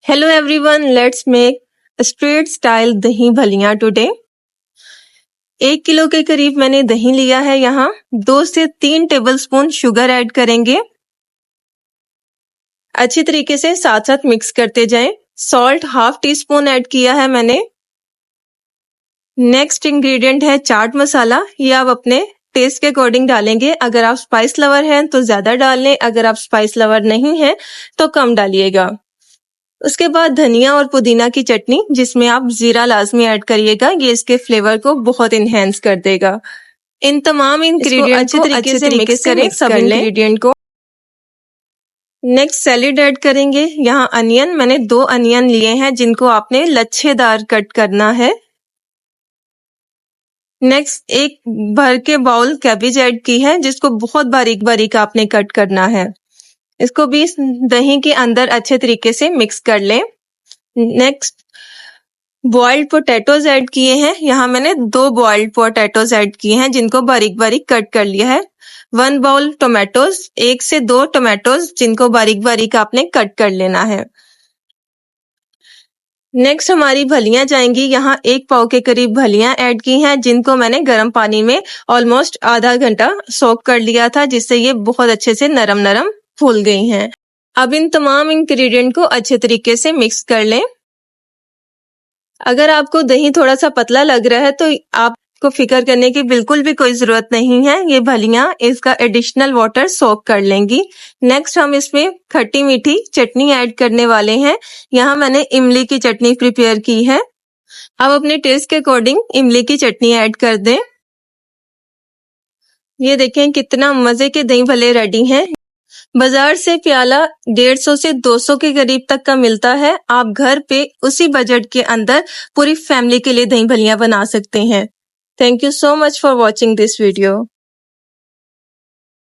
Hello everyone, let's make street style दही भलियां today. 1 kilo के करीब मैंने दही लिया है यहाँ. 2 से 3 टेबलस्पून शुगर ऐड करेंगे. अच्छी तरीके से साथ साथ मिक्स करते जाएं. Salt half tea spoon add किया है मैंने. नेक्स्ट इंग्रेडिएंट है चाट मसाला. ये आप अपने टेस्ट के अकॉर्डिंग डालेंगे. अगर आप स्पाइस लवर हैं तो ज्यादा डाल लें, अगर आप स्पाइस लवर नहीं हैं तो कम डालिएगा. उसके बाद धनिया और पुदीना की चटनी, जिसमें आप जीरा लाजमी ऐड करिएगा. ये इसके फ्लेवर को बहुत इनहेंस कर देगा. इन तमाम इंग्रेडिएंट को अच्छे तरीके से मिक्स करें सब इंग्रेडिएंट को. नेक्स्ट सैलेड ऐड करेंगे. यहाँ अनियन, मैंने 2 अनियन लिए हैं जिनको आपने लच्छेदार कट करना है. नेक्स्ट एक भर के बाउल कैबेज ऐड की है जिसको बहुत बारीक बारीक आपने कट करना है. इसको भी दही के अंदर अच्छे तरीके से मिक्स कर लें. नेक्स्ट बॉइल्ड पोटैटोज ऐड किए हैं. यहाँ मैंने 2 बॉइल्ड पोटैटोज ऐड किए हैं जिनको बारीक बारीक कट कर लिया है. 1 बाउल टोमेटोज, 1 से 2 टोमेटोज जिनको बारीक बारीक आपने कट कर लेना है. नेक्स्ट हमारी भलियां जाएंगी. यहाँ 1 पाव के करीब भलियां ऐड की हैं जिनको मैंने गर्म पानी में ऑलमोस्ट आधा घंटा सोक कर लिया था, जिससे ये बहुत अच्छे से नरम नरम फूल गई हैं. अब इन तमाम इंग्रेडिएंट को अच्छे तरीके से मिक्स कर लें. अगर आपको दही थोड़ा सा पतला लग रहा है तो आपको फिक्र करने की बिल्कुल भी कोई जरूरत नहीं है. ये भलियां इसका एडिशनल वाटर सोक कर लेंगी. नेक्स्ट हम इसमें खट्टी मीठी चटनी ऐड करने वाले हैं. यहाँ मैंने इमली की चटनी प्रिपेयर की है. अब अपने टेस्ट के अकॉर्डिंग इमली की चटनी ऐड कर दें. ये देखें कितना मजे के दही भल्ले रेडी हैं. बाजार से प्याला 150 से 200 के करीब तक का मिलता है. आप घर पे उसी बजट के अंदर पूरी फैमिली के लिए दही भल्लियां बना सकते हैं. Thank you so much for watching this video.